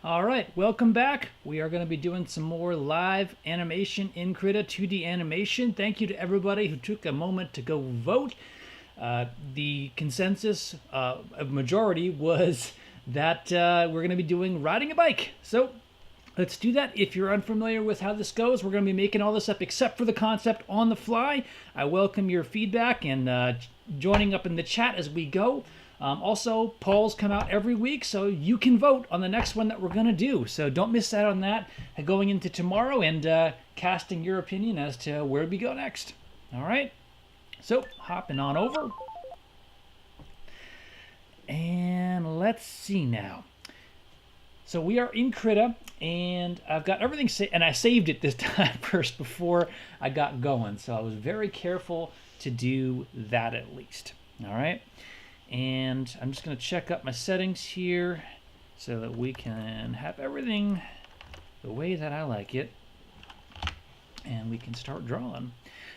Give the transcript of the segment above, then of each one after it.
All right, welcome back. We are going to be doing some more live animation in Krita 2D animation. Thank you to everybody who took a moment to go vote. The consensus of majority was that we're going to be doing riding a bike. So let's do that. If you're unfamiliar with how this goes, we're going to be making all this up except for the concept on the fly. I welcome your feedback and joining up in the chat as we go. Also, polls come out every week, so you can vote on the next one that we're going to do. So don't miss out on that going into tomorrow and casting your opinion as to where we go next. All right? So hopping on over. And let's see now. So we are in Krita, and I've got everything saved, and I saved it this time first before I got going. So I was very careful to do that at least. All right? And I'm just going to check up my settings here so that we can have everything the way that I like it. And we can start drawing.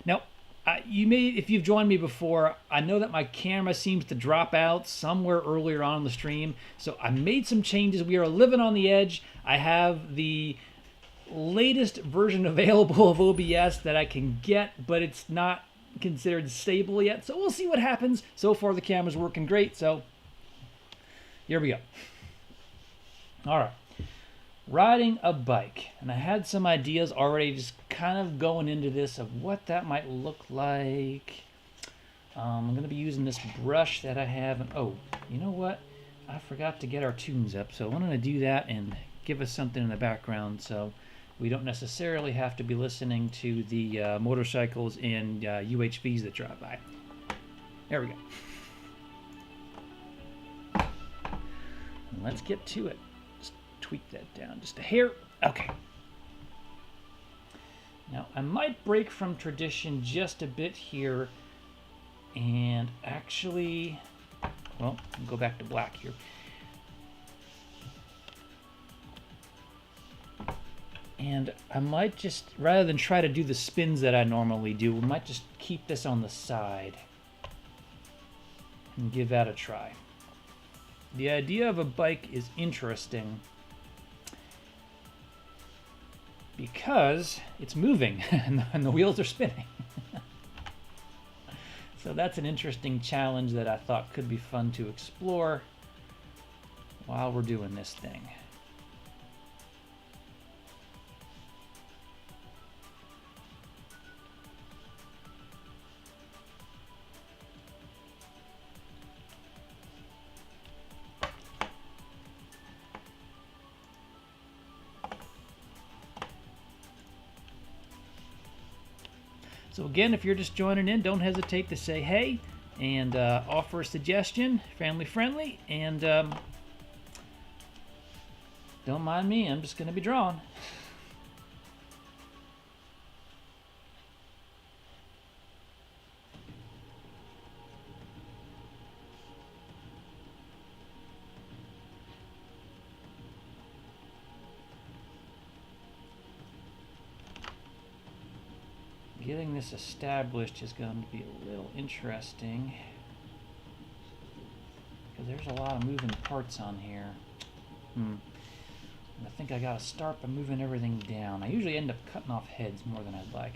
Now, you may, if you've joined me before, I know that my camera seems to drop out somewhere earlier on in the stream. So I made some changes. We are living on the edge. I have the latest version available of OBS that I can get, but it's not considered stable yet, so we'll see what happens. So far the camera's working great, so here we go. All right, riding a bike, and I had some ideas already just kind of going into this of what that might look like. I'm going to be using this brush that I have, and oh, you know what, I forgot to get our tunes up, so I'm going to do that and give us something in the background so we don't necessarily have to be listening to the motorcycles and UHVs that drive by. There we go. And let's get to it. Just tweak that down just a hair. Okay. Now, I might break from tradition just a bit here and actually, well, I'll go back to black here. And I might just, rather than try to do the spins that I normally do, we might just keep this on the side and give that a try. The idea of a bike is interesting because it's moving and the wheels are spinning. So that's an interesting challenge that I thought could be fun to explore while we're doing this thing. So again, if you're just joining in, don't hesitate to say hey and offer a suggestion, family friendly, and don't mind me, I'm just going to be drawing. Getting this established is going to be a little interesting because there's a lot of moving parts on here. And I think I got to start by moving everything down. I usually end up cutting off heads more than I'd like.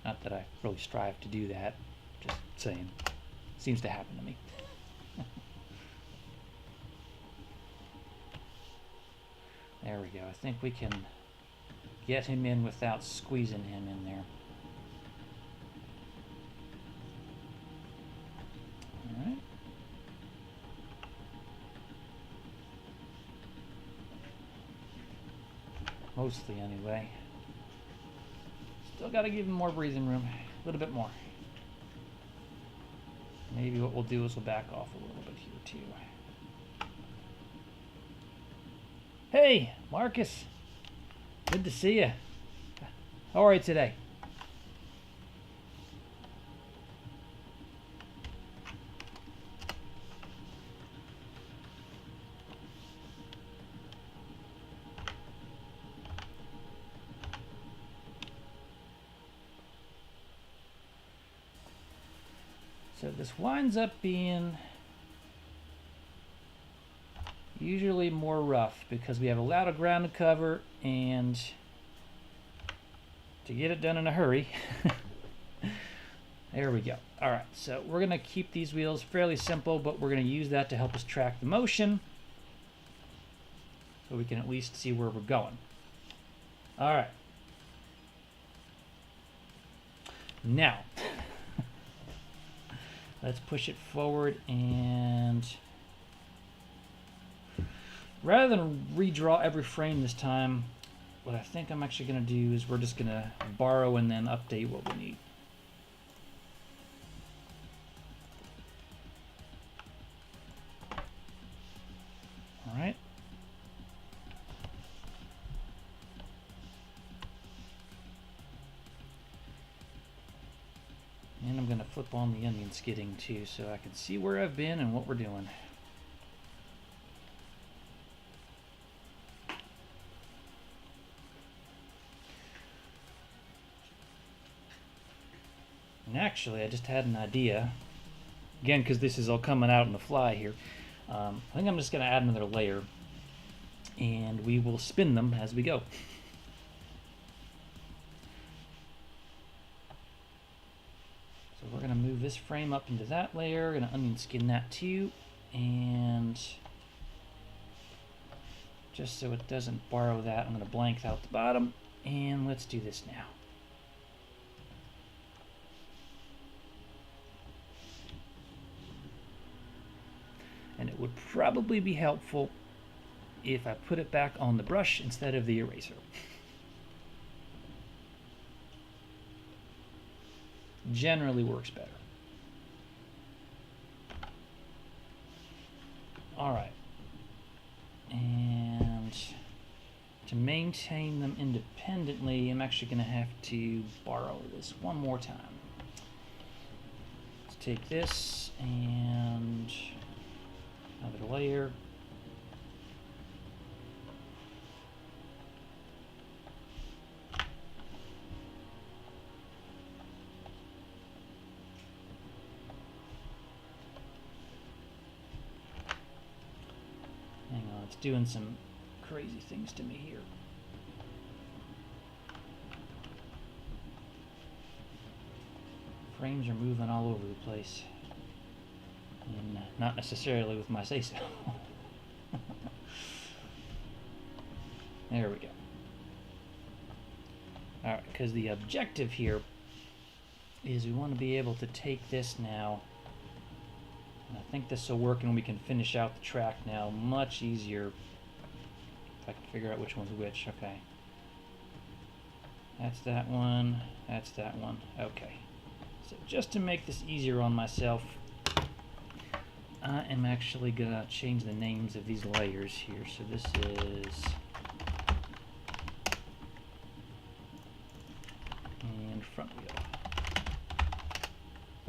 Not that I really strive to do that, just saying. Seems to happen to me. There we go. I think we can get him in without squeezing him in there. All right. Mostly anyway. Still got to give him more breathing room. A little bit more. Maybe what we'll do is we'll back off a little bit here too. Hey, Marcus. Good to see you. How are you today? So this winds up being Usually more rough because we have a lot of ground to cover, and to get it done in a hurry. There we go. All right, so we're going to keep these wheels fairly simple, but we're going to use that to help us track the motion so we can at least see where we're going. All right. Now, let's push it forward, and rather than redraw every frame this time, what I think I'm actually going to do is we're just going to borrow and then update what we need. All right. And I'm going to flip on the onion skidding too so I can see where I've been and what we're doing. And actually, I just had an idea. Again, because this is all coming out on the fly here. I think I'm just going to add another layer, and we will spin them as we go. So we're going to move this frame up into that layer. We're going to onion skin that too, and just so it doesn't borrow that, I'm going to blank out the bottom, and let's do this now. And it would probably be helpful if I put it back on the brush instead of the eraser. Generally works better. All right. And to maintain them independently, I'm actually going to have to borrow this one more time. Let's take this and another layer. Hang on, it's doing some crazy things to me here. Frames are moving all over the place. And not necessarily with my say-so. There we go. Alright, because the objective here is we want to be able to take this now, and I think this will work and we can finish out the track now much easier if I can figure out which one's which. Okay. That's that one, that's that one. Okay. So just to make this easier on myself, I am actually going to change the names of these layers here. So this is, and front wheel.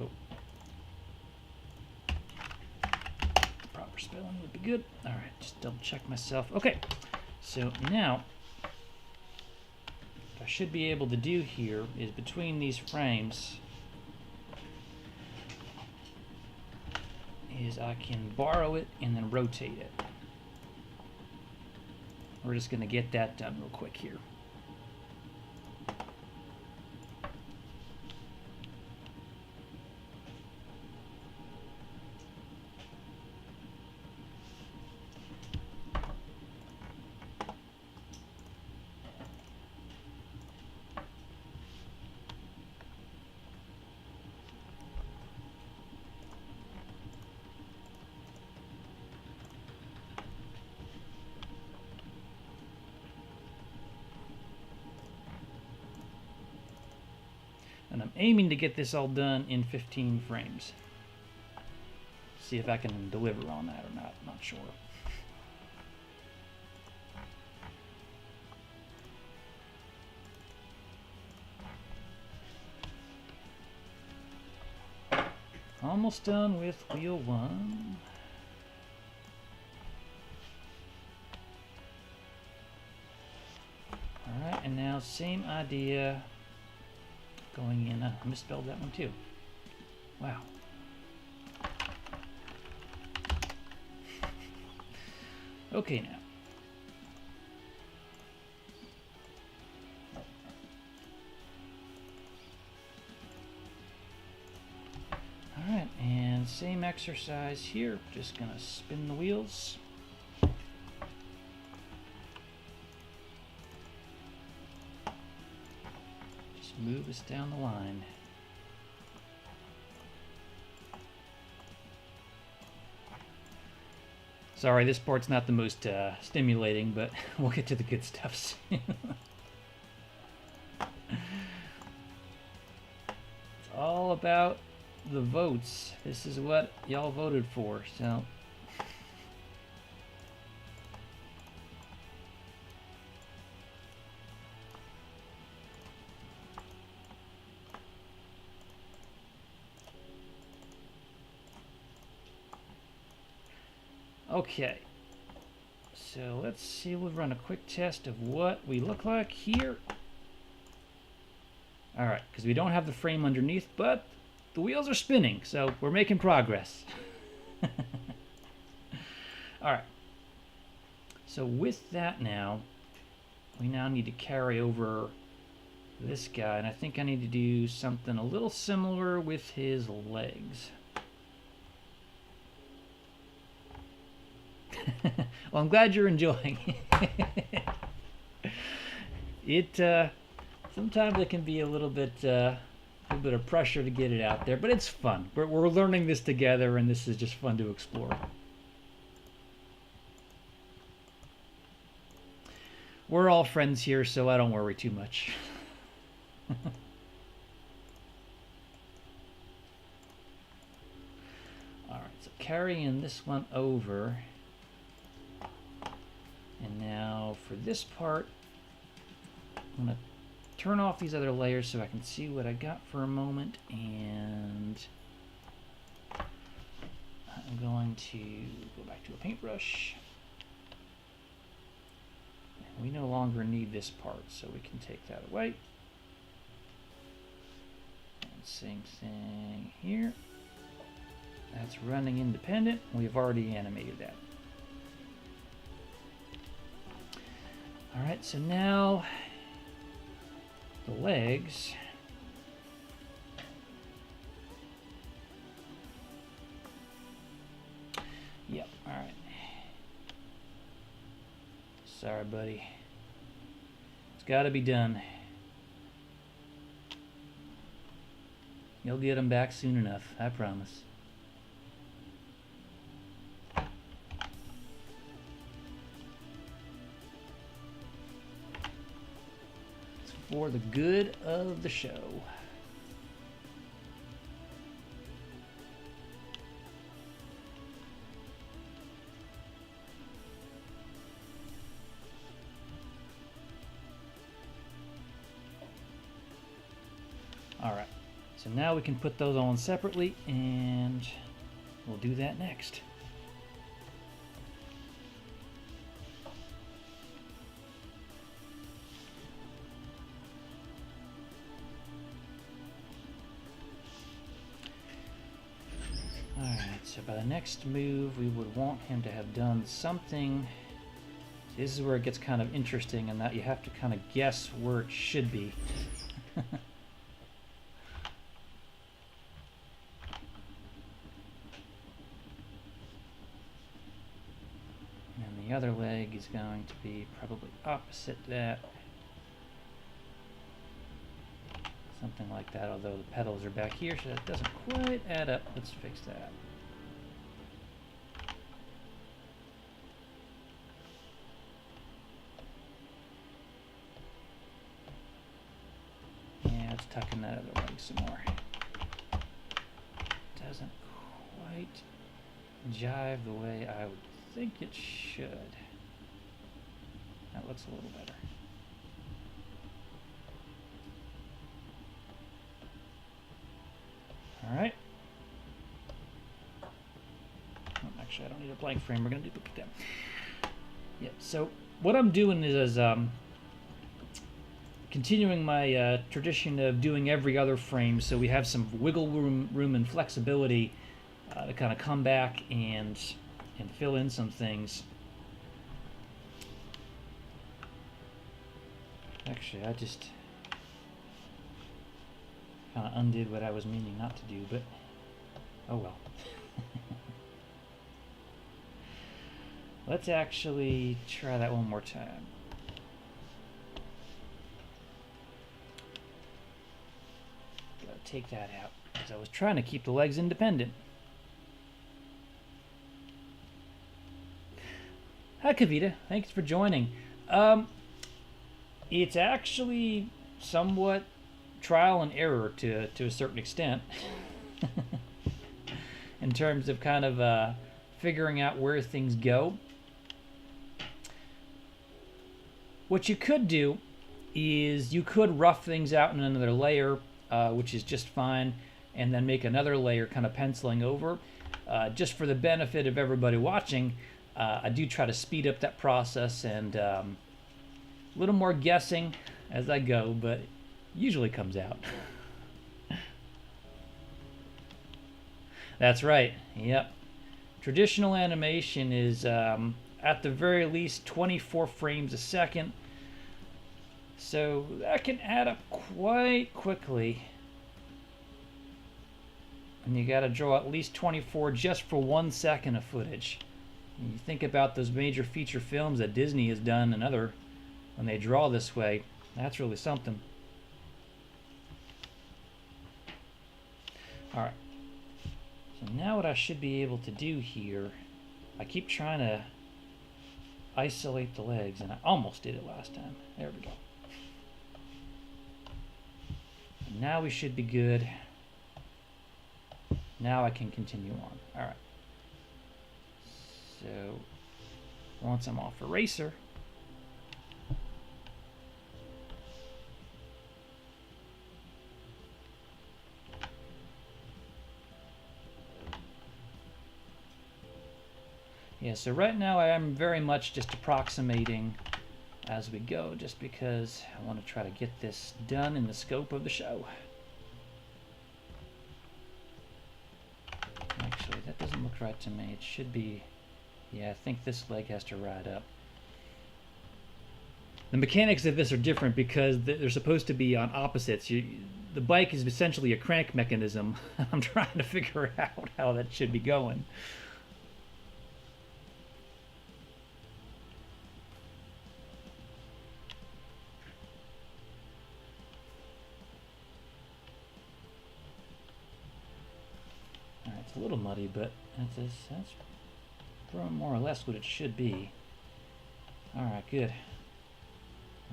Oh. Proper spelling would be good. All right, just double check myself. Okay, so now what I should be able to do here is between these frames is I can borrow it and then rotate it. We're just going to get that done real quick here. And I'm aiming to get this all done in 15 frames. See if I can deliver on that or not, not sure. Almost done with wheel 1. Alright, and now same idea. Going in, I misspelled that one too. Wow. Okay now. Alright, and same exercise here. Just gonna spin the wheels. Just move us down the line. Sorry, this part's not the most stimulating, but we'll get to the good stuff soon. It's all about the votes. This is what y'all voted for, so. Okay, so let's see, we'll run a quick test of what we look like here. All right, because we don't have the frame underneath, but the wheels are spinning, so we're making progress. All right, so with that now, we now need to carry over this guy, and I think I need to do something a little similar with his legs. Well, I'm glad you're enjoying it. Sometimes it can be a little bit of pressure to get it out there, but it's fun. We're learning this together, and this is just fun to explore. We're all friends here, so I don't worry too much. All right, so carrying this one over. And now for this part, I'm going to turn off these other layers so I can see what I got for a moment, and I'm going to go back to a paintbrush. And we no longer need this part, so we can take that away. And same thing here. That's running independent. We've already animated that. All right, so now the legs. Yep, all right. Sorry, buddy. It's got to be done. You'll get them back soon enough, I promise. For the good of the show. All right, so now we can put those on separately, and we'll do that next. So by the next move, we would want him to have done something. This is where it gets kind of interesting, and that you have to kind of guess where it should be. And the other leg is going to be probably opposite that. Something like that, although the pedals are back here, so that doesn't quite add up. Let's fix that. Let's tuck in that other leg some more. Doesn't quite jive the way I would think it should. That looks a little better. All right. Oh, actually, I don't need a blank frame. We're going to duplicate that. Yeah, so what I'm doing is continuing my tradition of doing every other frame, so we have some wiggle room and flexibility to kind of come back and fill in some things. Actually, I just kind of undid what I was meaning not to do, but oh well. Let's actually try that one more time. Gotta take that out, because I was trying to keep the legs independent. Hi, Kavita. Thanks for joining. It's actually somewhat trial and error to a certain extent in terms of kind of figuring out where things go. What you could do is you could rough things out in another layer, which is just fine, and then make another layer kind of penciling over. Just for the benefit of everybody watching, I do try to speed up that process and a little more guessing as I go, but it usually comes out. That's right, yep. Traditional animation is at the very least 24 frames a second, so that can add up quite quickly. And you got to draw at least 24 just for 1 second of footage. And you think about those major feature films that Disney has done and other, when they draw this way, that's really something. Alright, so now what I should be able to do here, I keep trying to isolate the legs, and I almost did it last time. There we go. And now we should be good. Now I can continue on. Alright. So, once I'm off eraser, yeah, so right now I am very much just approximating as we go, just because I want to try to get this done in the scope of the show. Actually, that doesn't look right to me. It should be, yeah, I think this leg has to ride up. The mechanics of this are different because they're supposed to be on opposites. The bike is essentially a crank mechanism. I'm trying to figure out how that should be going. A little muddy, but that's more or less what it should be. Alright, good.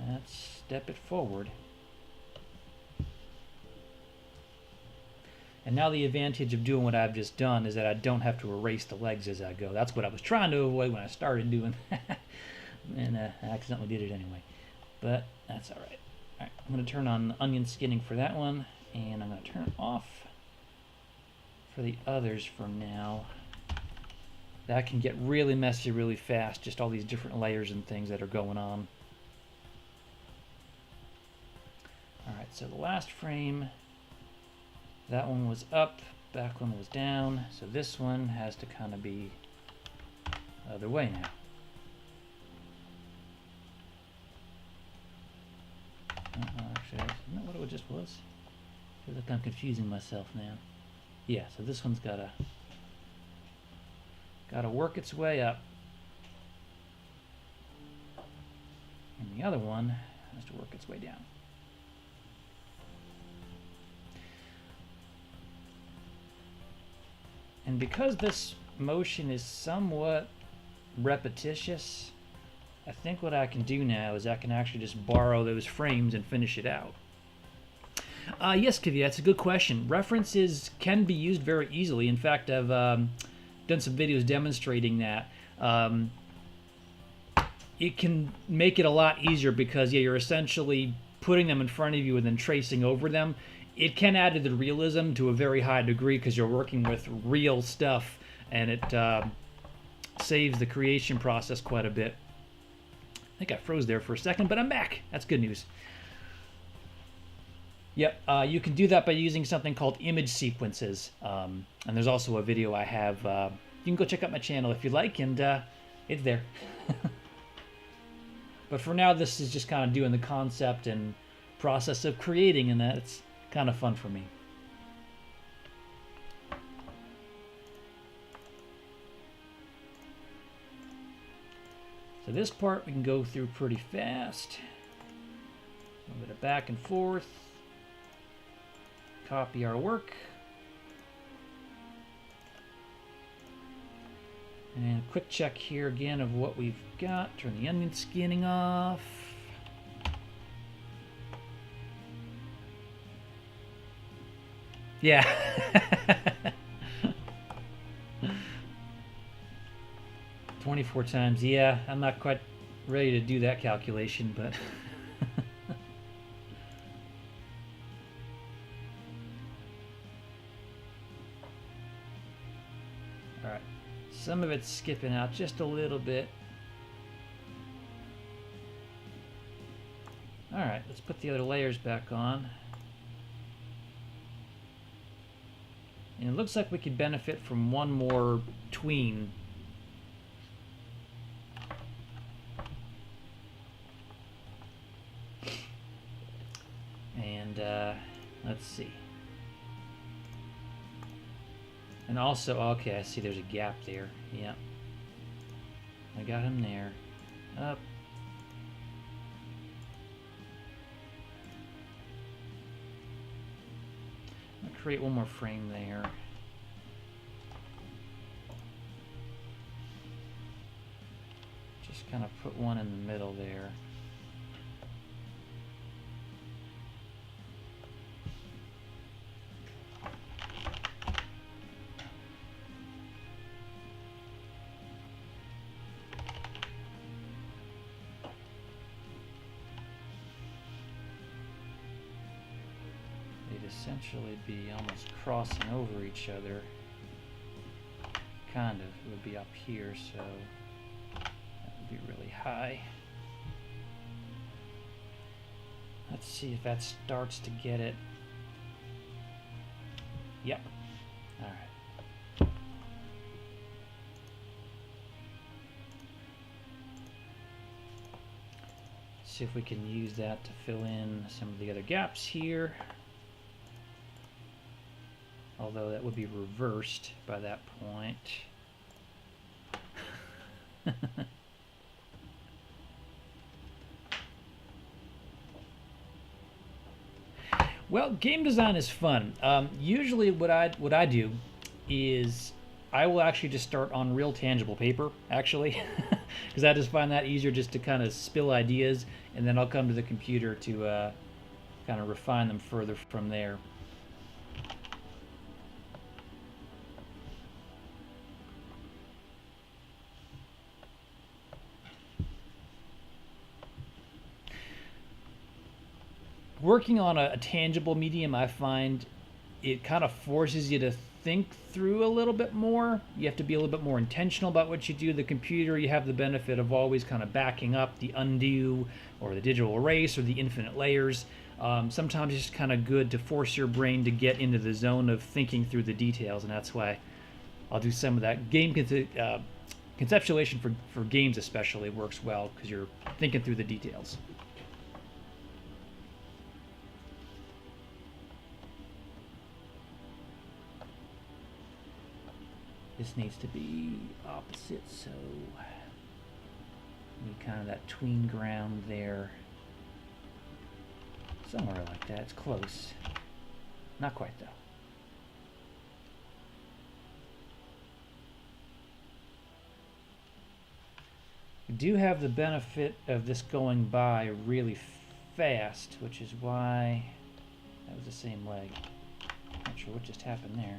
Let's step it forward. And now the advantage of doing what I've just done is that I don't have to erase the legs as I go. That's what I was trying to avoid when I started doing that. And I accidentally did it anyway. But that's alright. Alright, I'm going to turn on onion skinning for that one, and I'm going to turn it off for the others for now. That can get really messy really fast, just all these different layers and things that are going on. Alright, so the last frame, that one was up, back one was down, so this one has to kind of be the other way now. Actually, isn't that what it just was? I feel like I'm confusing myself now. Yeah, so this one's gotta work its way up, and the other one has to work its way down. And because this motion is somewhat repetitious, I think what I can do now is I can actually just borrow those frames and finish it out. Yes, Kivya, that's a good question. References can be used very easily. In fact, I've done some videos demonstrating that. It can make it a lot easier because, yeah, you're essentially putting them in front of you and then tracing over them. It can add to the realism to a very high degree because you're working with real stuff, and it saves the creation process quite a bit. I think I froze there for a second, but I'm back. That's good news. Yep, you can do that by using something called image sequences. And there's also a video I have. You can go check out my channel if you like, and it's there. But for now, this is just kind of doing the concept and process of creating, and that's kind of fun for me. So this part we can go through pretty fast. A little bit of back and forth. Copy our work. And a quick check here again of what we've got. Turn the onion skinning off. Yeah. 24 times. Yeah, I'm not quite ready to do that calculation, but all right. Some of it's skipping out just a little bit. All right, let's put the other layers back on. And it looks like we could benefit from one more tween. And let's see. And also, okay, I see there's a gap there. Yeah. I got him there. Up. I'll create one more frame there. Just kind of put one in the middle there. Essentially be almost crossing over each other. Kind of. It would be up here, so that would be really high. Let's see if that starts to get it. Yep. All right. See if we can use that to fill in some of the other gaps here. Although that would be reversed by that point. Well, game design is fun. Usually what I do is I will actually just start on real tangible paper, actually, because I just find that easier just to kind of spill ideas, and then I'll come to the computer to kind of refine them further from there. Working on a tangible medium, I find it kind of forces you to think through a little bit more. You have to be a little bit more intentional about what you do. The computer, you have the benefit of always kind of backing up the undo or the digital erase or the infinite layers. Sometimes it's just kind of good to force your brain to get into the zone of thinking through the details, and that's why I'll do some of that. Game conceptualization for games especially works well because you're thinking through the details. This needs to be opposite, so need kind of that tween ground there. Somewhere like that. It's close. Not quite, though. We do have the benefit of this going by really fast, which is why that was the same leg. Not sure what just happened there.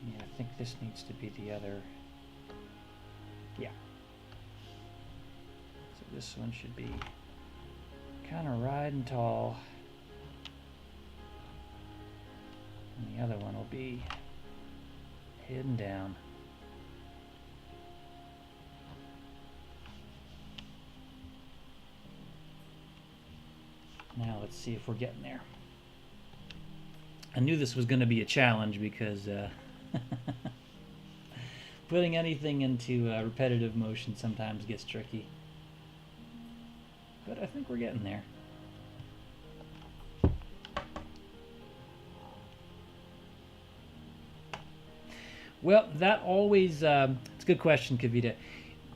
Yeah, I think this needs to be the other. Yeah. So this one should be kind of riding tall. And the other one will be heading down. Now let's see if we're getting there. I knew this was going to be a challenge because Putting anything into repetitive motion sometimes gets tricky. But I think we're getting there. Well, that always, it's a good question, Kavita.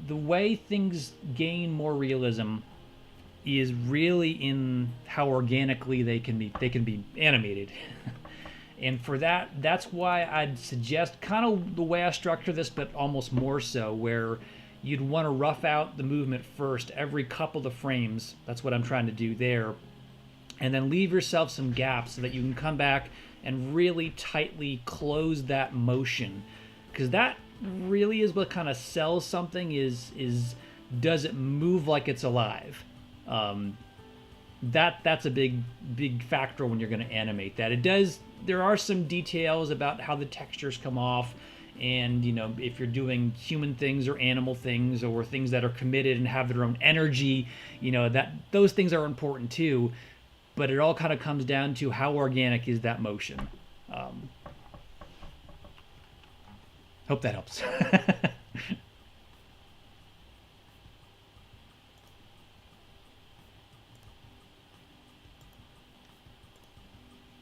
The way things gain more realism is really in how organically they can be animated. And for that, that's why I'd suggest kind of the way I structure this, but almost more so, where you'd want to rough out the movement first every couple of frames. That's what I'm trying to do there. And then leave yourself some gaps so that you can come back and really tightly close that motion. Because that really is what kind of sells something, is does it move like it's alive? That's a big factor when you're going to animate that. It does. There are some details about how the textures come off, and you know, if you're doing human things or animal things or things that are committed and have their own energy, you know, that those things are important too. But it all kind of comes down to how organic is that motion. Hope that helps.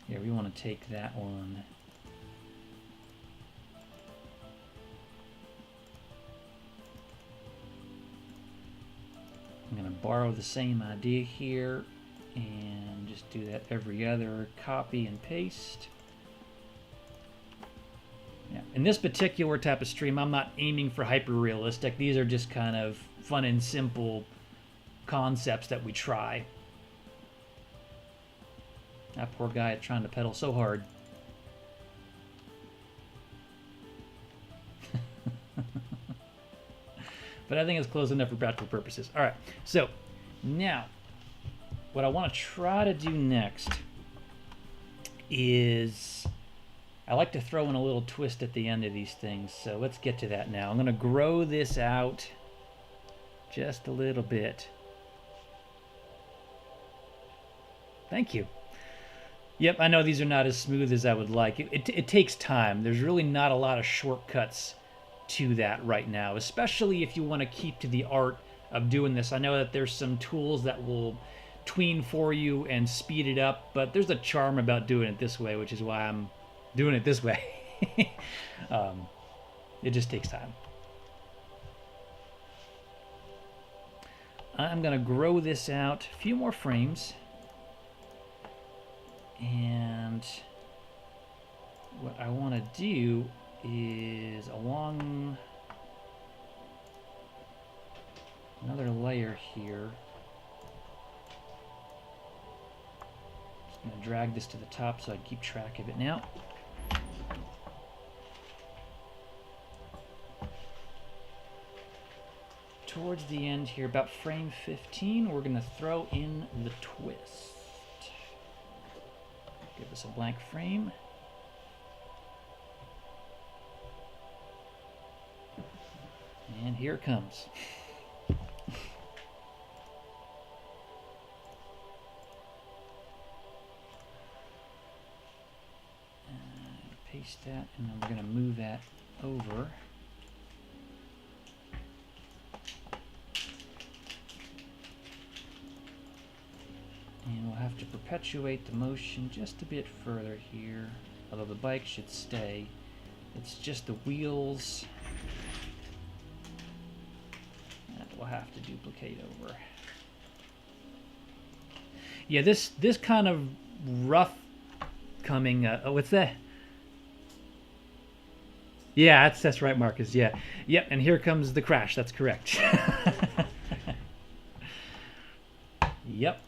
Here, we want to take that one. I'm going to borrow the same idea here and just do that every other copy and paste. Yeah. In this particular type of stream, I'm not aiming for hyper-realistic. These are just kind of fun and simple concepts that we try. That poor guy trying to pedal so hard. But I think it's close enough for practical purposes. All right, so now what I want to try to do next is I like to throw in a little twist at the end of these things. So let's get to that now. I'm going to grow this out just a little bit. Thank you. Yep, I know these are not as smooth as I would like. It takes time. There's really not a lot of shortcuts to that right now, especially if you want to keep to the art of doing this. I know that there's some tools that will tween for you and speed it up, but there's a charm about doing it this way, which is why I'm doing it this way. It just takes time. I'm going to grow this out a few more frames. And what I want to do is along another layer here. Just going to drag this to the top so I can keep track of it now. Towards the end here, about frame 15, we're going to throw in the twist. Give us a blank frame. And here it comes. Paste that, and then we're going to move that over. And we'll have to perpetuate the motion just a bit further here, although the bike should stay. It's just the wheels that we'll have to duplicate over. Yeah, this kind of rough coming. What's that? Yeah, that's right, Marcus. Yeah, yep. And here comes the crash. That's correct. Yep.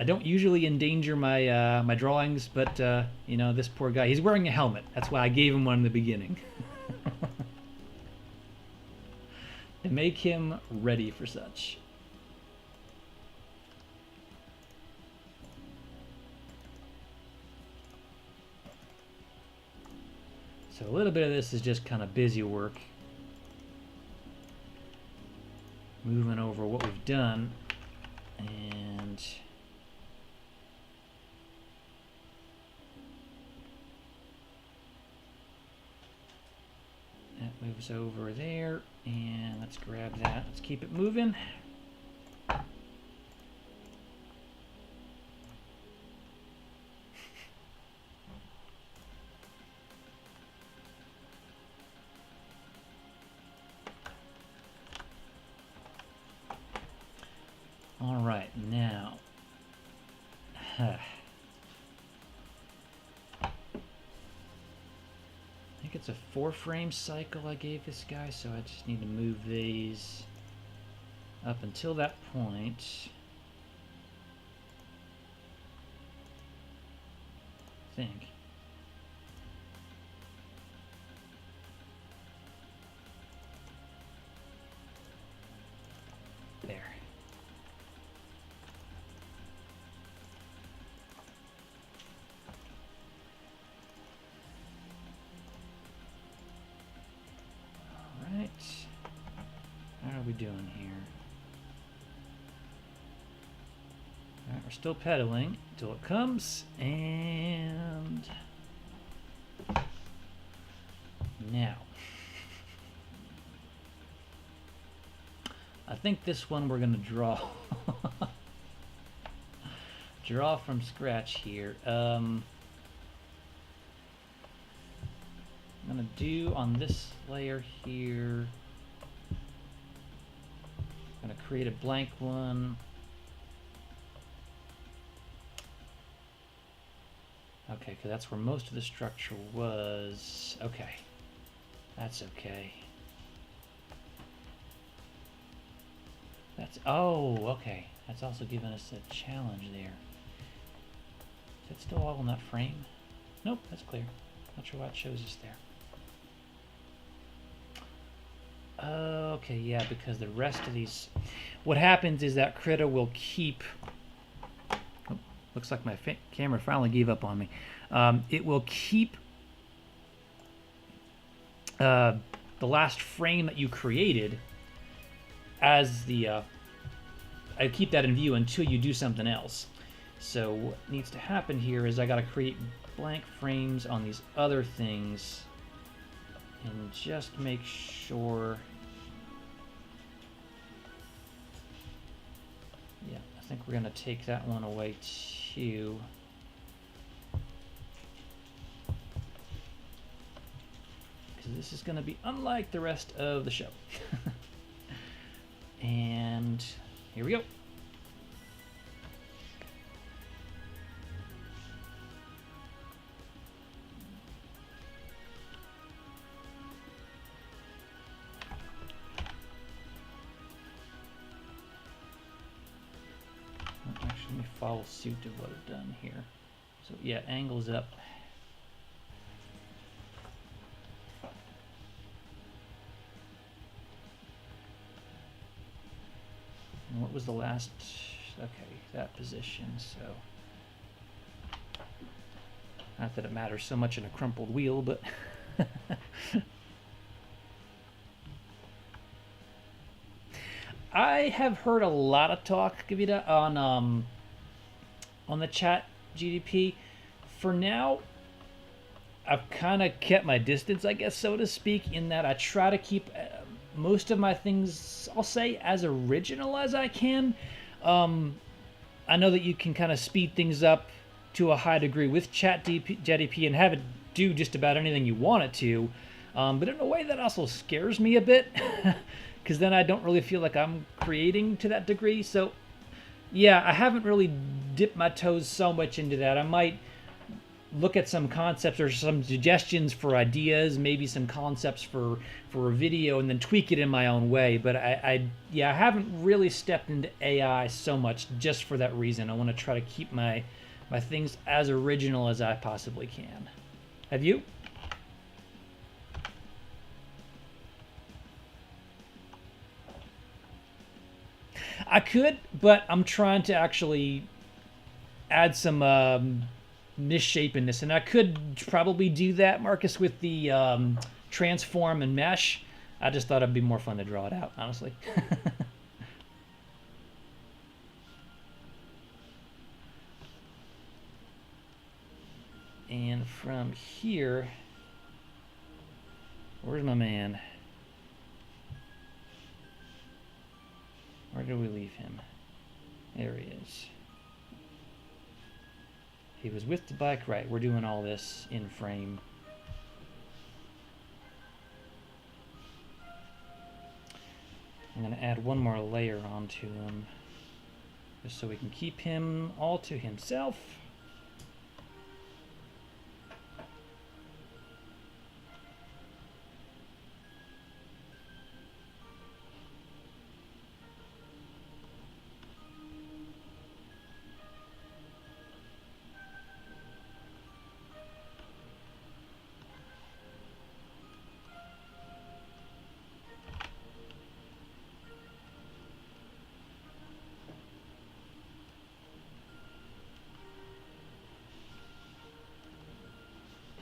I don't usually endanger my my drawings, but you know, this poor guy, he's wearing a helmet. That's why I gave him one in the beginning. To make him ready for such. So a little bit of this is just kind of busy work. Moving over what we've done, and moves over there, and let's grab that. Let's keep it moving. All right, now. I think it's a 4-frame cycle I gave this guy, so I just need to move these up until that point. I think. There. How are we doing here? All right, we're still pedaling until it comes, and now I think this one we're gonna draw draw from scratch here. I'm gonna do on this layer here. I'm gonna create a blank one. Okay, because that's where most of the structure was. Okay, that's okay. That's, oh, okay. That's also giving us a challenge there. Is it still all in that frame? Nope, that's clear. Not sure why it shows us there. Okay, yeah, because the rest of these, what happens is that Krita will keep, oh, looks like my camera finally gave up on me. It will keep the last frame that you created as the, I keep that in view until you do something else. So what needs to happen here is I got to create blank frames on these other things and just make sure. Yeah, I think we're going to take that one away too. Because this is going to be unlike the rest of the show. And here we go. Actually, let me follow suit of what I've done here. So yeah, angles up. And what was the last? Okay, that position. So not that it matters so much in a crumpled wheel, but I have heard a lot of talk, Krita, on the chat GDP. For now, I've kind of kept my distance, I guess, so to speak, in that I try to keep most of my things, I'll say, as original as I can. I know that you can kind of speed things up to a high degree with ChatGDP and have it do just about anything you want it to, but in a way that also scares me a bit, because then I don't really feel like I'm creating to that degree. So yeah, I haven't really dipped my toes so much into that. I might look at some concepts or some suggestions for ideas, maybe some concepts for a video, and then tweak it in my own way. But I haven't really stepped into AI so much just for that reason. I want to try to keep my things as original as I possibly can. Have you? I could, but I'm trying to actually add some misshapenness, and I could probably do that, Marcus, with the transform and mesh. I just thought it'd be more fun to draw it out, honestly. And from here, where's my man? did we leave him? There he is. He was with the bike, right? We're doing all this in frame. I'm going to add one more layer onto him, just so we can keep him all to himself.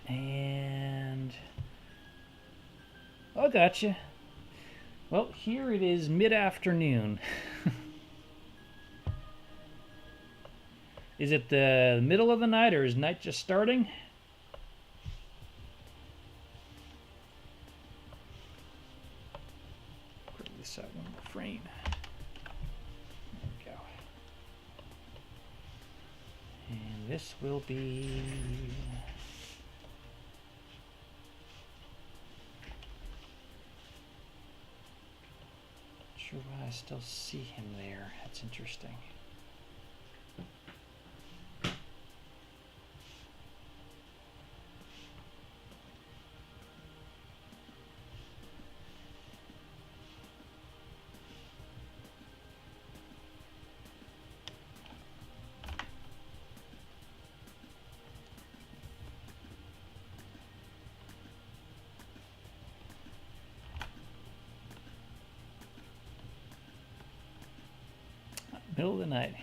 And oh, gotcha. Well, here it is mid-afternoon. Is it the middle of the night, or is night just starting? Put this out one more frame. There we go. And this will be... Not sure why I still see him there. That's interesting. Middle of the night.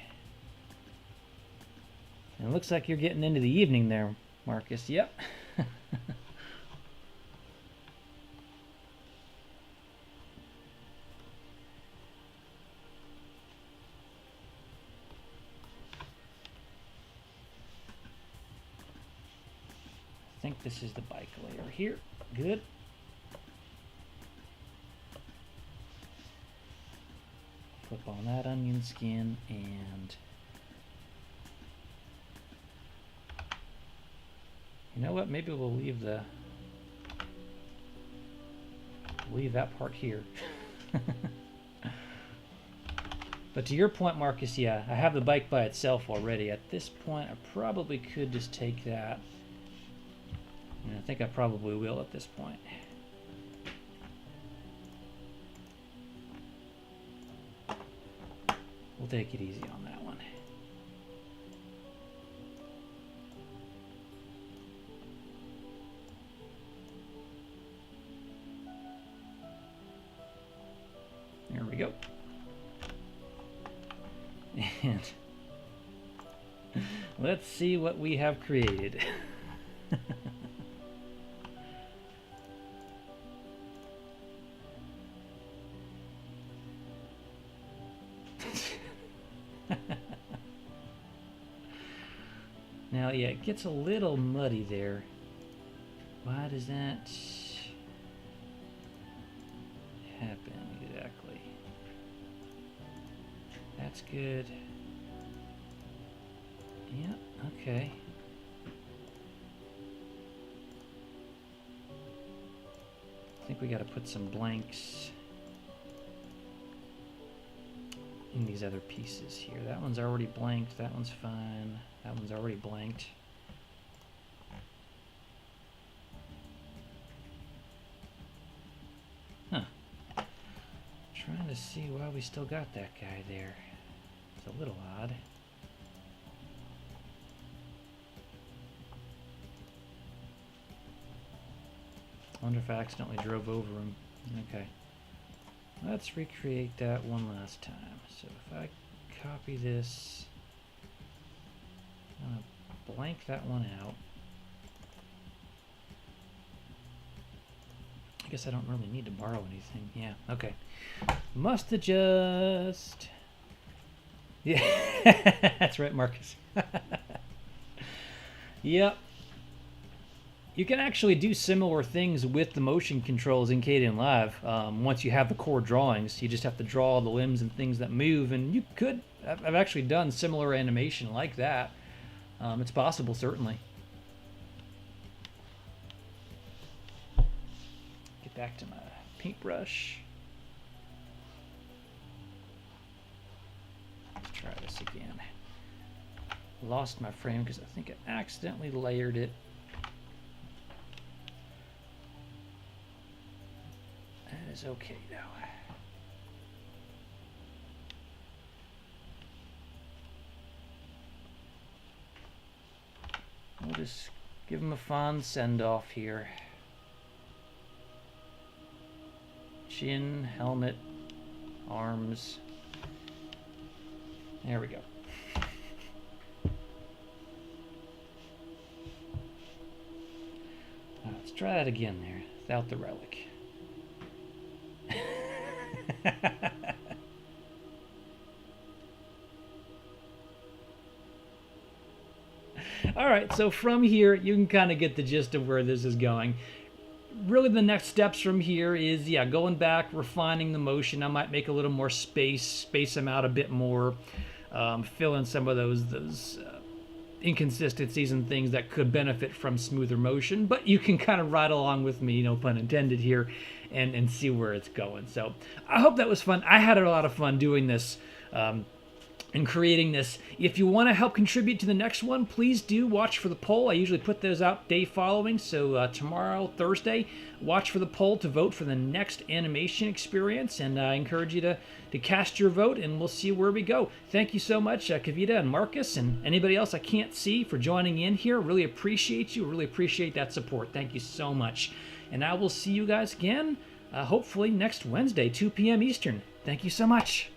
And it looks like you're getting into the evening there, Marcus. Yep. I think this is the bike layer here. Good. Flip on that onion skin, and you know what? Maybe we'll leave that part here. But to your point, Marcus, yeah, I have the bike by itself already. At this point, I probably could just take that, and I think I probably will at this point. We'll take it easy on that one. There we go. And let's see what we have created. Now, yeah, it gets a little muddy there. Why does that happen exactly? That's good. Yeah, okay. I think we got to put some blanks in these other pieces here. That one's already blanked. That one's fine. That one's already blanked. Huh. Trying to see why we still got that guy there. It's a little odd. I wonder if I accidentally drove over him. Okay. Let's recreate that one last time. So if I copy this, I'm going to blank that one out. I guess I don't really need to borrow anything. Yeah, okay. Must adjust. Yeah, that's right, Marcus. Yep. You can actually do similar things with the motion controls in Kdenlive. Once you have the core drawings, you just have to draw the limbs and things that move, and you could. I've actually done similar animation like that. It's possible, certainly. Get back to my paintbrush. Let's try this again. Lost my frame because I think I accidentally layered it. That is okay though. We'll just give him a fond send-off here. Chin, helmet, arms. There we go. Let's try that again there, without the relic. All right, so from here, you can kind of get the gist of where this is going. Really, the next steps from here is, yeah, going back, refining the motion. I might make a little more space them out a bit more, fill in some of those inconsistencies and things that could benefit from smoother motion, but you can kind of ride along with me, no pun intended here, and see where it's going. So I hope that was fun. I had a lot of fun doing this and creating this. If you want to help contribute to the next one, please do watch for the poll. I usually put those out day following, so tomorrow, Thursday, watch for the poll to vote for the next animation experience, and I encourage you to cast your vote, and we'll see where we go. Thank you so much, Kavita and Marcus, and anybody else I can't see for joining in here. Really appreciate you. Really appreciate that support. Thank you so much. And I will see you guys again, hopefully next Wednesday, 2 p.m. Eastern. Thank you so much.